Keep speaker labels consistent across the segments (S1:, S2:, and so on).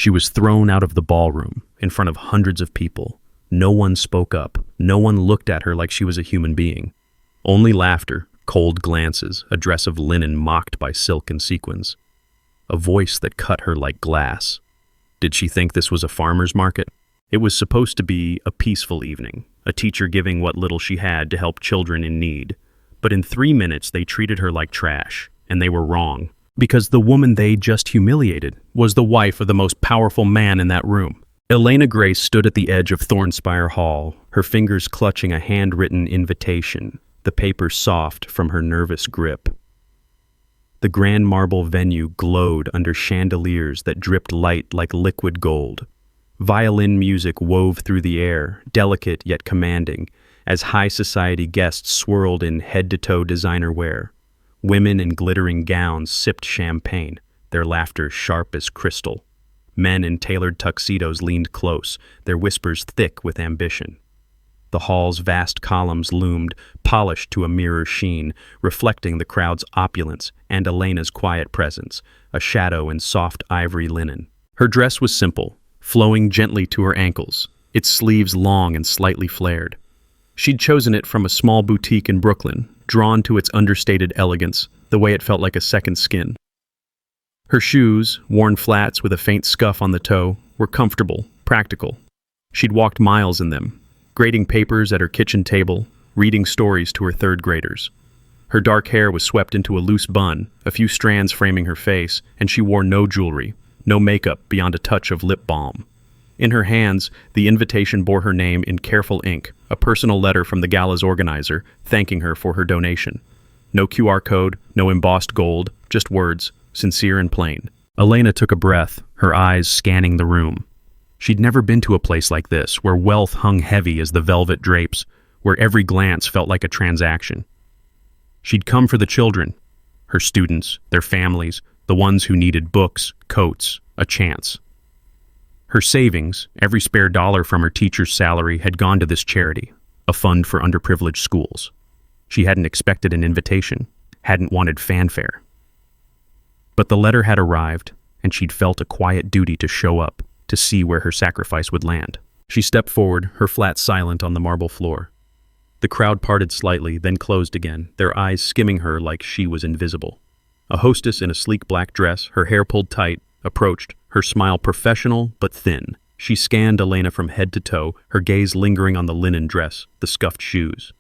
S1: She was thrown out of the ballroom, in front of hundreds of people. No one spoke up. No one looked at her like she was a human being. Only laughter, cold glances, a dress of linen mocked by silk and sequins. A voice that cut her like glass. Did she think this was a farmer's market? It was supposed to be a peaceful evening, a teacher giving what little she had to help children in need. But in 3 minutes, they treated her like trash, and they were wrong. Because the woman they just humiliated was the wife of the most powerful man in that room. Elena Grace stood at the edge of Thornspire Hall, her fingers clutching a handwritten invitation, the paper soft from her nervous grip. The grand marble venue glowed under chandeliers that dripped light like liquid gold. Violin music wove through the air, delicate yet commanding, as high society guests swirled in head-to-toe designer wear. Women in glittering gowns sipped champagne, their laughter sharp as crystal. Men in tailored tuxedos leaned close, their whispers thick with ambition. The hall's vast columns loomed, polished to a mirror sheen, reflecting the crowd's opulence and Elena's quiet presence, a shadow in soft ivory linen. Her dress was simple, flowing gently to her ankles, its sleeves long and slightly flared. She'd chosen it from a small boutique in Brooklyn, drawn to its understated elegance, the way it felt like a second skin. Her shoes, worn flats with a faint scuff on the toe, were comfortable, practical. She'd walked miles in them, grading papers at her kitchen table, reading stories to her third graders. Her dark hair was swept into a loose bun, a few strands framing her face, and she wore no jewelry, no makeup beyond a touch of lip balm. In her hands, the invitation bore her name in careful ink, a personal letter from the Gala's organizer, thanking her for her donation. No QR code, no embossed gold, just words, sincere and plain. Elena took a breath, her eyes scanning the room. She'd never been to a place like this, where wealth hung heavy as the velvet drapes, where every glance felt like a transaction. She'd come for the children, her students, their families, the ones who needed books, coats, a chance. Her savings, every spare dollar from her teacher's salary, had gone to this charity, a fund for underprivileged schools. She hadn't expected an invitation, hadn't wanted fanfare. But the letter had arrived, and she'd felt a quiet duty to show up, to see where her sacrifice would land. She stepped forward, her flat silent on the marble floor. The crowd parted slightly, then closed again, their eyes skimming her like she was invisible. A hostess in a sleek black dress, her hair pulled tight, approached, her smile professional but thin. She scanned Elena from head to toe, her gaze lingering on the linen dress, the scuffed shoes.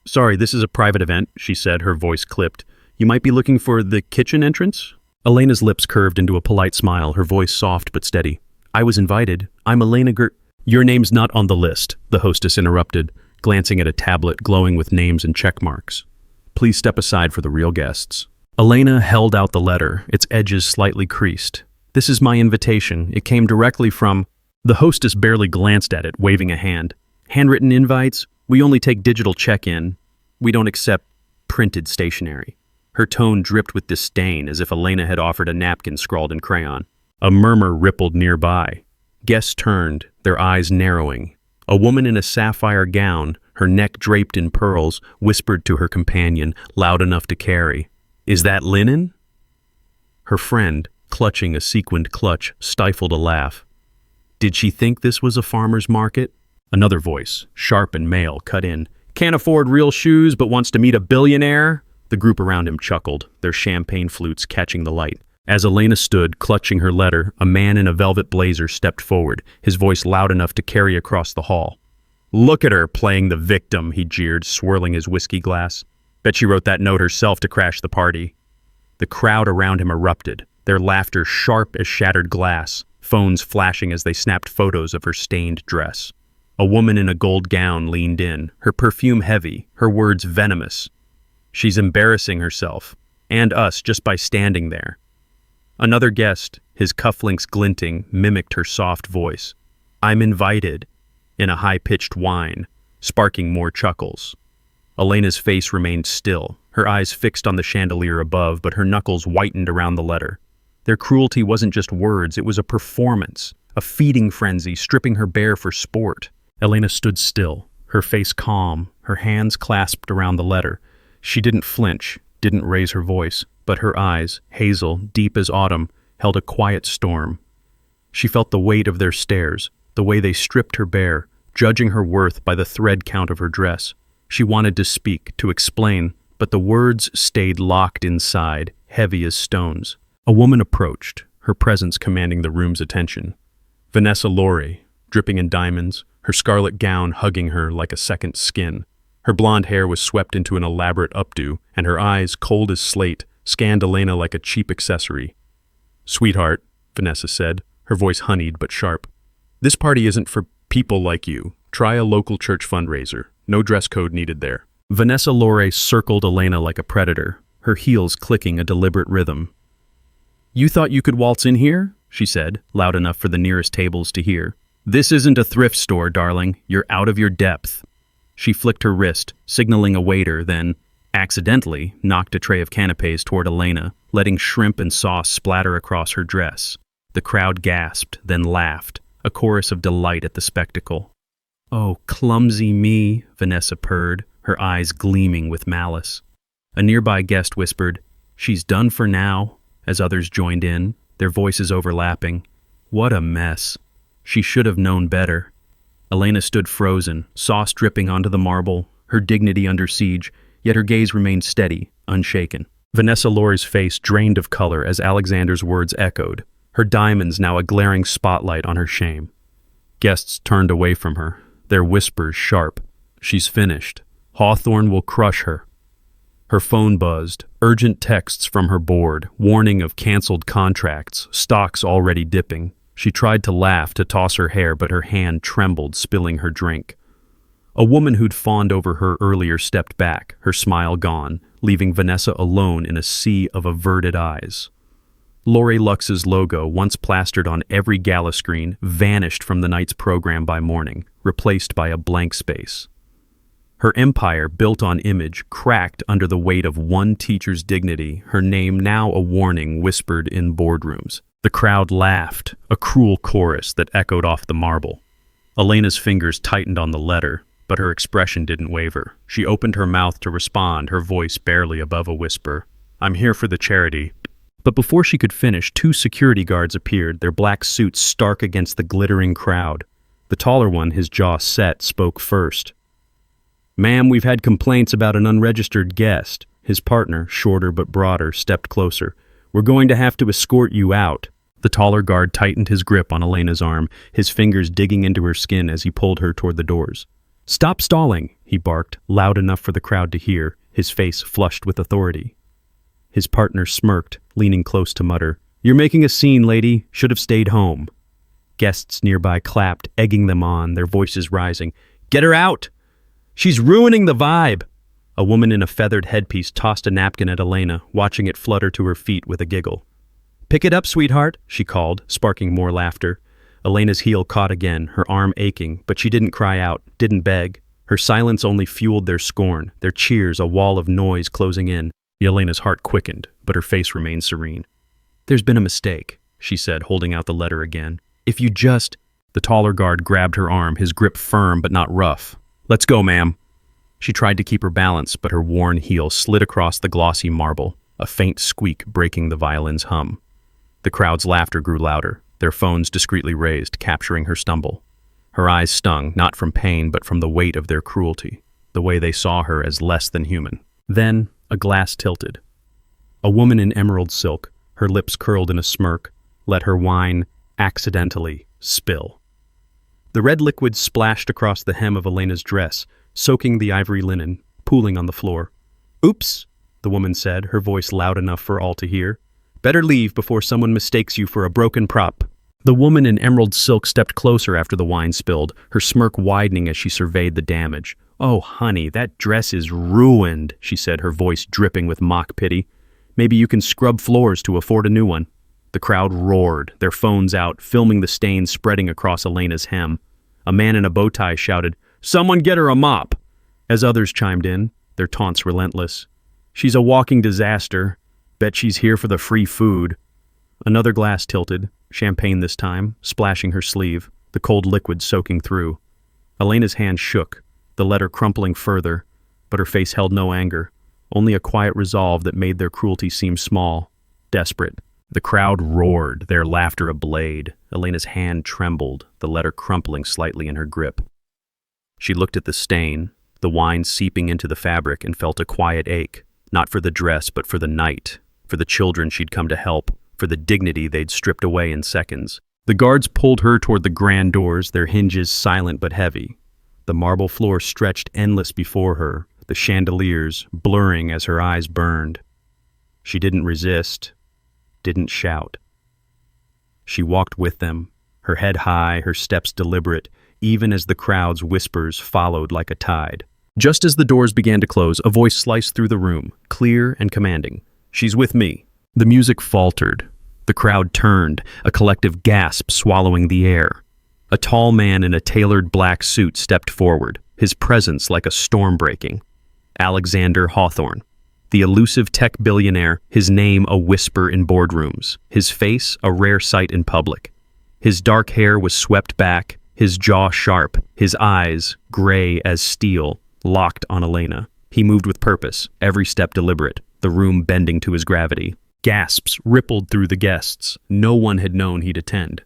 S1: "Sorry, this is a private event," she said, her voice clipped. "You might be looking for the kitchen entrance?" Elena's lips curved into a polite smile, her voice soft but steady. "I was invited. I'm Elena Your name's not on the list," the hostess interrupted, glancing at a tablet glowing with names and check marks. "Please step aside for the real guests." Elena held out the letter, its edges slightly creased. "This is my invitation. It came directly from—" The hostess barely glanced at it, waving a hand. "Handwritten invites? We only take digital check-in. We don't accept printed stationery." Her tone dripped with disdain, as if Elena had offered a napkin scrawled in crayon. A murmur rippled nearby. Guests turned, their eyes narrowing. A woman in a sapphire gown, her neck draped in pearls, whispered to her companion, loud enough to carry, "Is that linen?" Her friend, clutching a sequined clutch, stifled a laugh. Did she think this was a farmer's market? Another voice, sharp and male, cut in. "Can't afford real shoes but wants to meet a billionaire?" The group around him chuckled, their champagne flutes catching the light. As Elena stood, clutching her letter, a man in a velvet blazer stepped forward, his voice loud enough to carry across the hall. "Look at her, playing the victim," he jeered, swirling his whiskey glass. "Bet she wrote that note herself to crash the party." The crowd around him erupted, their laughter sharp as shattered glass, phones flashing as they snapped photos of her stained dress. A woman in a gold gown leaned in, her perfume heavy, her words venomous. "She's embarrassing herself, and us, just by standing there." Another guest, his cufflinks glinting, mimicked her soft voice. "I'm invited," in a high-pitched whine, sparking more chuckles. Elena's face remained still, her eyes fixed on the chandelier above, but her knuckles whitened around the letter. Their cruelty wasn't just words, it was a performance, a feeding frenzy, stripping her bare for sport. Elena stood still, her face calm, her hands clasped around the letter. She didn't flinch, didn't raise her voice, but her eyes, hazel, deep as autumn, held a quiet storm. She felt the weight of their stares, the way they stripped her bare, judging her worth by the thread count of her dress. She wanted to speak, to explain, but the words stayed locked inside, heavy as stones. A woman approached, her presence commanding the room's attention. Vanessa Laurie, dripping in diamonds, her scarlet gown hugging her like a second skin. Her blonde hair was swept into an elaborate updo, and her eyes, cold as slate, scanned Elena like a cheap accessory. "Sweetheart," Vanessa said, her voice honeyed but sharp. "This party isn't for people like you. Try a local church fundraiser. No dress code needed there." Vanessa Laurie circled Elena like a predator, her heels clicking a deliberate rhythm. "You thought you could waltz in here?" she said, loud enough for the nearest tables to hear. "This isn't a thrift store, darling. You're out of your depth." She flicked her wrist, signaling a waiter, then, accidentally, knocked a tray of canapes toward Elena, letting shrimp and sauce splatter across her dress. The crowd gasped, then laughed, a chorus of delight at the spectacle. "Oh, clumsy me," Vanessa purred, her eyes gleaming with malice. A nearby guest whispered, "She's done for now," as others joined in, their voices overlapping. What a mess. She should have known better. Elena stood frozen, sauce dripping onto the marble, her dignity under siege, yet her gaze remained steady, unshaken. Vanessa Laurie's face drained of color as Alexander's words echoed, her diamonds now a glaring spotlight on her shame. Guests turned away from her, their whispers sharp. "She's finished. Hawthorne will crush her." Her phone buzzed, urgent texts from her board, warning of canceled contracts, stocks already dipping. She tried to laugh, to toss her hair, but her hand trembled, spilling her drink. A woman who'd fawned over her earlier stepped back, her smile gone, leaving Vanessa alone in a sea of averted eyes. Lori Lux's logo, once plastered on every gala screen, vanished from the night's program by morning, replaced by a blank space. Her empire, built on image, cracked under the weight of one teacher's dignity, her name now a warning whispered in boardrooms. The crowd laughed, a cruel chorus that echoed off the marble. Elena's fingers tightened on the letter, but her expression didn't waver. She opened her mouth to respond, her voice barely above a whisper. "I'm here for the charity." But before she could finish, two security guards appeared, their black suits stark against the glittering crowd. The taller one, his jaw set, spoke first. "Ma'am, we've had complaints about an unregistered guest." His partner, shorter but broader, stepped closer. "We're going to have to escort you out." The taller guard tightened his grip on Elena's arm, his fingers digging into her skin as he pulled her toward the doors. "Stop stalling," he barked, loud enough for the crowd to hear, his face flushed with authority. His partner smirked, leaning close to mutter, "You're making a scene, lady. Should have stayed home." Guests nearby clapped, egging them on, their voices rising. "Get her out! She's ruining the vibe!" A woman in a feathered headpiece tossed a napkin at Elena, watching it flutter to her feet with a giggle. "Pick it up, sweetheart," she called, sparking more laughter. Elena's heel caught again, her arm aching, but she didn't cry out, didn't beg. Her silence only fueled their scorn, their cheers a wall of noise closing in. Elena's heart quickened, but her face remained serene. "There's been a mistake," she said, holding out the letter again. "If you just—" The taller guard grabbed her arm, his grip firm but not rough. "Let's go, ma'am." She tried to keep her balance, but her worn heel slid across the glossy marble, a faint squeak breaking the violin's hum. The crowd's laughter grew louder, their phones discreetly raised, capturing her stumble. Her eyes stung, not from pain, but from the weight of their cruelty, the way they saw her as less than human. Then, a glass tilted. A woman in emerald silk, her lips curled in a smirk, let her wine, accidentally, spill. The red liquid splashed across the hem of Elena's dress, soaking the ivory linen, pooling on the floor. "Oops," the woman said, her voice loud enough for all to hear. "Better leave before someone mistakes you for a broken prop." The woman in emerald silk stepped closer after the wine spilled, her smirk widening as she surveyed the damage. "Oh, honey, that dress is ruined," she said, her voice dripping with mock pity. "Maybe you can scrub floors to afford a new one." The crowd roared, their phones out, filming the stains spreading across Elena's hem. A man in a bow tie shouted, "Someone get her a mop!" As others chimed in, their taunts relentless. "She's a walking disaster. Bet she's here for the free food." Another glass tilted, champagne this time, splashing her sleeve, the cold liquid soaking through. Elena's hand shook, the letter crumpling further, but her face held no anger, only a quiet resolve that made their cruelty seem small, desperate. The crowd roared, their laughter ablaze. Elena's hand trembled, the letter crumpling slightly in her grip. She looked at the stain, the wine seeping into the fabric, and felt a quiet ache, not for the dress but for the night, for the children she'd come to help, for the dignity they'd stripped away in seconds. The guards pulled her toward the grand doors, their hinges silent but heavy. The marble floor stretched endless before her, the chandeliers blurring as her eyes burned. She didn't resist, didn't shout. She walked with them, her head high, her steps deliberate, even as the crowd's whispers followed like a tide. Just as the doors began to close, a voice sliced through the room, clear and commanding. "She's with me." The music faltered. The crowd turned, a collective gasp swallowing the air. A tall man in a tailored black suit stepped forward, his presence like a storm breaking. Alexander Hawthorne, the elusive tech billionaire, his name a whisper in boardrooms, his face a rare sight in public. His dark hair was swept back, his jaw sharp, his eyes, gray as steel, locked on Elena. He moved with purpose, every step deliberate, the room bending to his gravity. Gasps rippled through the guests. No one had known he'd attend.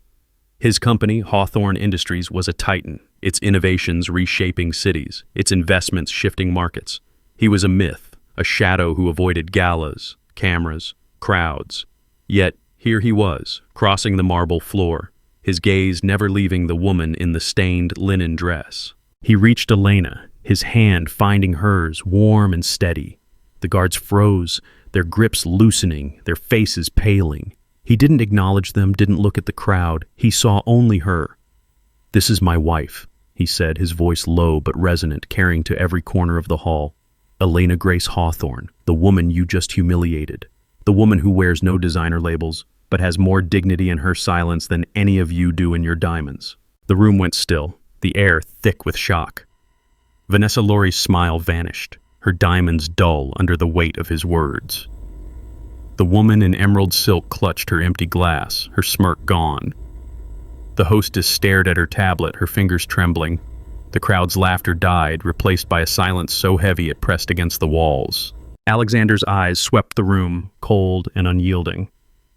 S1: His company, Hawthorne Industries, was a titan, its innovations reshaping cities, its investments shifting markets. He was a myth, a shadow who avoided galas, cameras, crowds. Yet here he was, crossing the marble floor, his gaze never leaving the woman in the stained linen dress. He reached Elena, his hand finding hers, warm and steady. The guards froze, their grips loosening, their faces paling. He didn't acknowledge them, didn't look at the crowd. He saw only her. "This is my wife," he said, his voice low but resonant, carrying to every corner of the hall. "Elena Grace Hawthorne, the woman you just humiliated. The woman who wears no designer labels, but has more dignity in her silence than any of you do in your diamonds." The room went still, the air thick with shock. Vanessa Laurie's smile vanished, her diamonds dull under the weight of his words. The woman in emerald silk clutched her empty glass, her smirk gone. The hostess stared at her tablet, her fingers trembling. The crowd's laughter died, replaced by a silence so heavy it pressed against the walls. Alexander's eyes swept the room, cold and unyielding.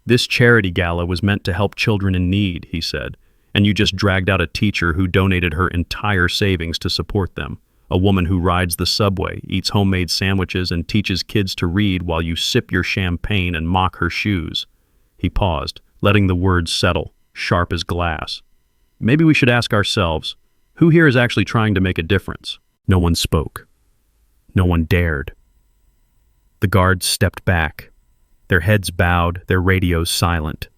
S1: "This charity gala was meant to help children in need," he said, "and you just dragged out a teacher who donated her entire savings to support them. A woman who rides the subway, eats homemade sandwiches, and teaches kids to read while you sip your champagne and mock her shoes." He paused, letting the words settle, sharp as glass. "Maybe we should ask ourselves, who here is actually trying to make a difference?" No one spoke. No one dared. The guards stepped back, their heads bowed, their radios silent.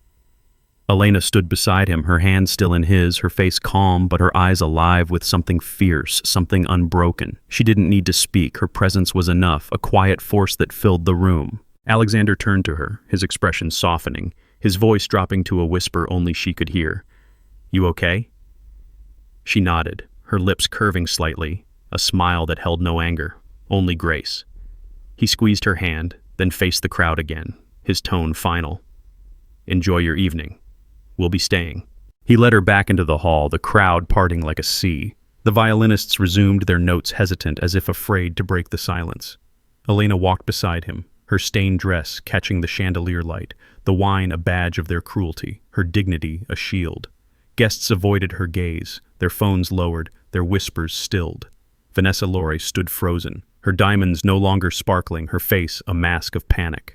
S1: Elena stood beside him, her hand still in his, her face calm, but her eyes alive with something fierce, something unbroken. She didn't need to speak, her presence was enough, a quiet force that filled the room. Alexander turned to her, his expression softening, his voice dropping to a whisper only she could hear. "You okay?" She nodded, her lips curving slightly, a smile that held no anger, only grace. He squeezed her hand, then faced the crowd again, his tone final. "Enjoy your evening. We'll be staying." He led her back into the hall, the crowd parting like a sea. The violinists resumed their notes hesitant, as if afraid to break the silence. Elena walked beside him, her stained dress catching the chandelier light, the wine a badge of their cruelty, her dignity a shield. Guests avoided her gaze, their phones lowered, their whispers stilled. Vanessa Laurie stood frozen, her diamonds no longer sparkling, her face a mask of panic.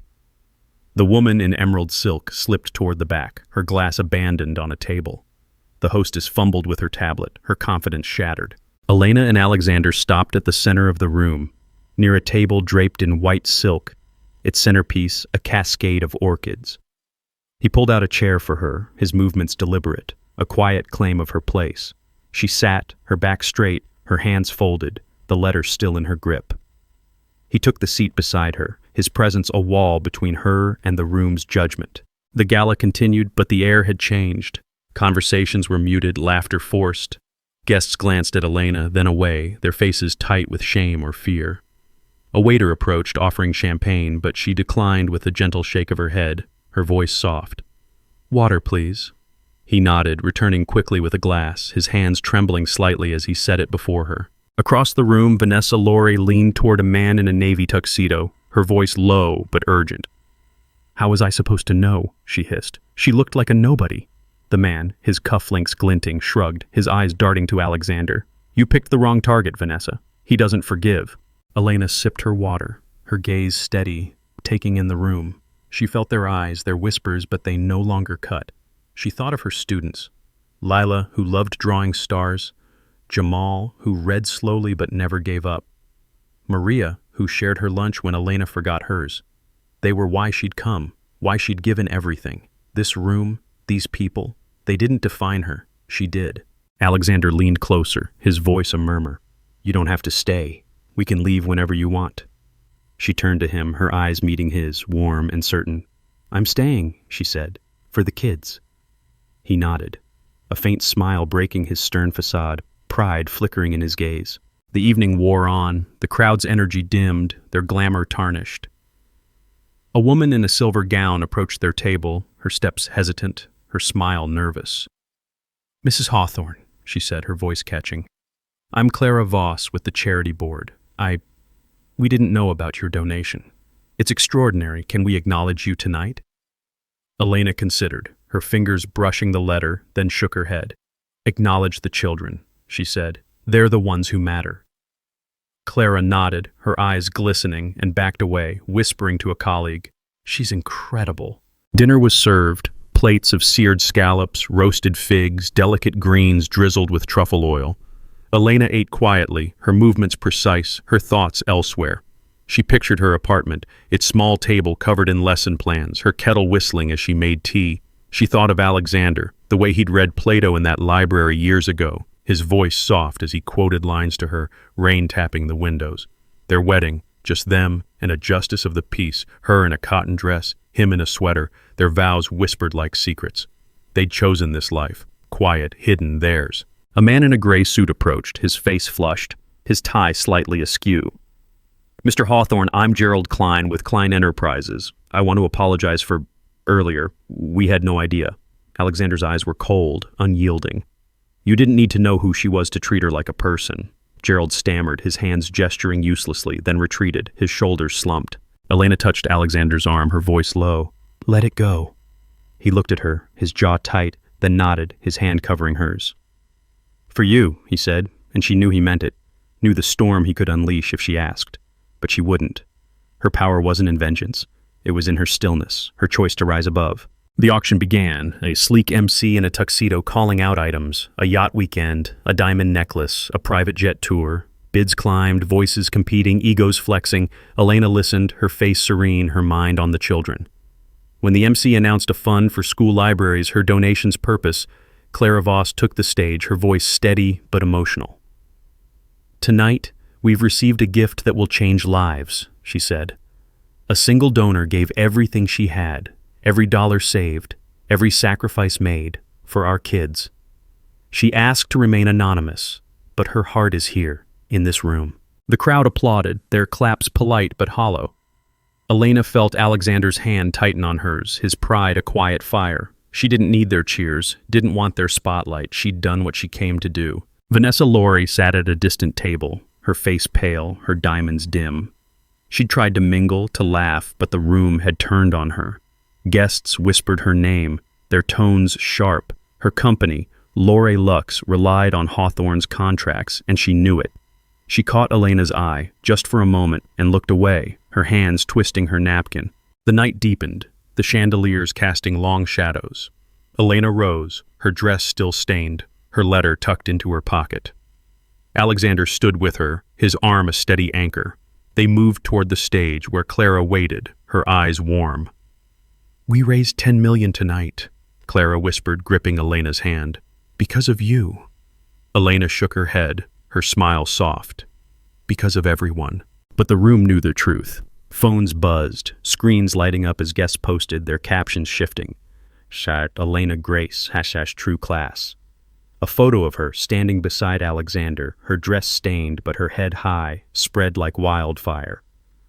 S1: The woman in emerald silk slipped toward the back, her glass abandoned on a table. The hostess fumbled with her tablet, her confidence shattered. Elena and Alexander stopped at the center of the room, near a table draped in white silk, its centerpiece a cascade of orchids. He pulled out a chair for her, his movements deliberate, a quiet claim of her place. She sat, her back straight, her hands folded, the letter still in her grip. He took the seat beside her, his presence a wall between her and the room's judgment. The gala continued, but the air had changed. Conversations were muted, laughter forced. Guests glanced at Elena, then away, their faces tight with shame or fear. A waiter approached, offering champagne, but she declined with a gentle shake of her head, her voice soft. "Water, please." He nodded, returning quickly with a glass, his hands trembling slightly as he set it before her. Across the room, Vanessa Laurie leaned toward a man in a navy tuxedo, her voice low but urgent. How was I supposed to know? She hissed. She looked like a nobody. The man, his cufflinks glinting, shrugged, his eyes darting to Alexander. You picked the wrong target, Vanessa. He doesn't forgive. Elena sipped her water, her gaze steady, taking in the room. She felt their eyes, their whispers, but they no longer cut. She thought of her students. Lila, who loved drawing stars. Jamal, who read slowly but never gave up. Maria, who shared her lunch when Elena forgot hers. They were why she'd come, why she'd given everything. This room, these people, they didn't define her. She did. Alexander leaned closer, his voice a murmur. You don't have to stay. We can leave whenever you want. She turned to him, her eyes meeting his, warm and certain. I'm staying, she said, for the kids. He nodded, a faint smile breaking his stern facade, pride flickering in his gaze. The evening wore on, the crowd's energy dimmed, their glamour tarnished. A woman in a silver gown approached their table, her steps hesitant, her smile nervous. Mrs. Hawthorne, she said, her voice catching. I'm Clara Voss with the charity board. We didn't know about your donation. It's extraordinary. Can we acknowledge you tonight? Elena considered, her fingers brushing the letter, then shook her head. Acknowledge the children, she said. They're the ones who matter. Clara nodded, her eyes glistening, and backed away, whispering to a colleague. She's incredible. Dinner was served, plates of seared scallops, roasted figs, delicate greens drizzled with truffle oil. Elena ate quietly, her movements precise, her thoughts elsewhere. She pictured her apartment, its small table covered in lesson plans, her kettle whistling as she made tea. She thought of Alexander, the way he'd read Plato in that library years ago, his voice soft as he quoted lines to her, rain tapping the windows. Their wedding, just them and a justice of the peace, her in a cotton dress, him in a sweater, their vows whispered like secrets. They'd chosen this life, quiet, hidden, theirs. A man in a gray suit approached, his face flushed, his tie slightly askew. Mr. Hawthorne, I'm Gerald Klein with Klein Enterprises. I want to apologize for earlier. We had no idea. Alexander's eyes were cold, unyielding. You didn't need to know who she was to treat her like a person. Gerald stammered, his hands gesturing uselessly, then retreated, his shoulders slumped. Elena touched Alexander's arm, her voice low. Let it go. He looked at her, his jaw tight, then nodded, his hand covering hers. For you, he said, and she knew he meant it, knew the storm he could unleash if she asked. But she wouldn't. Her power wasn't in vengeance. It was in her stillness, her choice to rise above. The auction began, a sleek MC in a tuxedo calling out items, a yacht weekend, a diamond necklace, a private jet tour. Bids climbed, voices competing, egos flexing. Elena listened, her face serene, her mind on the children. When the MC announced a fund for school libraries, her donation's purpose, Clara Voss took the stage, her voice steady but emotional. Tonight, we've received a gift that will change lives, she said. A single donor gave everything she had, every dollar saved, every sacrifice made, for our kids. She asked to remain anonymous, but her heart is here, in this room. The crowd applauded, their claps polite but hollow. Elena felt Alexander's hand tighten on hers, his pride a quiet fire. She didn't need their cheers, didn't want their spotlight. She'd done what she came to do. Vanessa Laurie sat at a distant table, her face pale, her diamonds dim. She'd tried to mingle, to laugh, but the room had turned on her. Guests whispered her name, their tones sharp. Her company, Lore Lux, relied on Hawthorne's contracts, and she knew it. She caught Elena's eye, just for a moment, and looked away, her hands twisting her napkin. The night deepened, the chandeliers casting long shadows. Elena rose, her dress still stained, her letter tucked into her pocket. Alexander stood with her, his arm a steady anchor. They moved toward the stage where Clara waited, her eyes warm. We raised 10 million tonight, Clara whispered, gripping Elena's hand. Because of you. Elena shook her head, her smile soft. Because of everyone. But the room knew the truth. Phones buzzed, screens lighting up as guests posted, their captions shifting. Shart Elena Grace, # true class. A photo of her standing beside Alexander, her dress stained but her head high, spread like wildfire.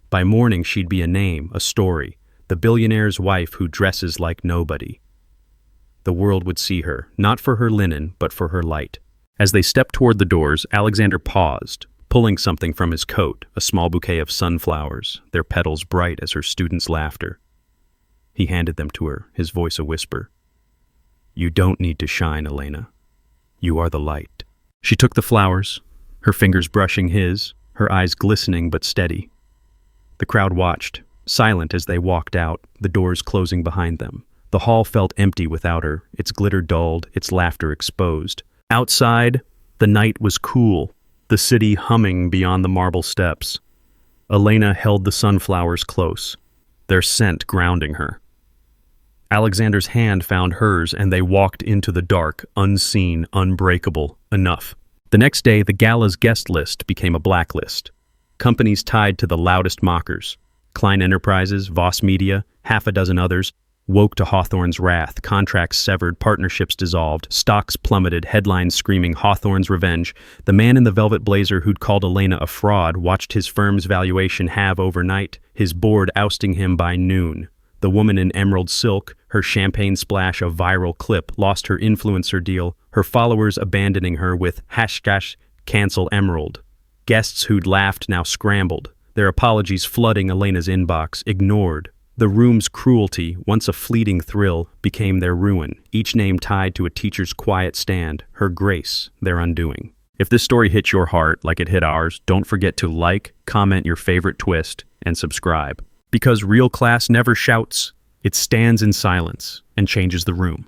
S1: By morning she'd be a name, a story, the billionaire's wife who dresses like nobody. The world would see her, not for her linen, but for her light. As they stepped toward the doors, Alexander paused, pulling something from his coat, a small bouquet of sunflowers, their petals bright as her students' laughter. He handed them to her, his voice a whisper. You don't need to shine, Elena. You are the light. She took the flowers, her fingers brushing his, her eyes glistening but steady. The crowd watched, silent as they walked out, the doors closing behind them. The hall felt empty without her, its glitter dulled, its laughter exposed. Outside, the night was cool, the city humming beyond the marble steps. Elena held the sunflowers close, their scent grounding her. Alexander's hand found hers, and they walked into the dark, unseen, unbreakable. Enough. The next day, the Gala's guest list became a blacklist. Companies tied to the loudest mockers. Klein Enterprises, Voss Media, half a dozen others, woke to Hawthorne's wrath, contracts severed, partnerships dissolved, stocks plummeted, headlines screaming Hawthorne's revenge. The man in the velvet blazer who'd called Elena a fraud watched his firm's valuation halve overnight, his board ousting him by noon. The woman in emerald silk, her champagne splash a viral clip, lost her influencer deal, her followers abandoning her with #cancel emerald. Guests who'd laughed now scrambled, their apologies flooding Elena's inbox, ignored. The room's cruelty, once a fleeting thrill, became their ruin, each name tied to a teacher's quiet stand, her grace, their undoing. If this story hit your heart like it hit ours, don't forget to like, comment your favorite twist, and subscribe. Because real class never shouts, it stands in silence and changes the room.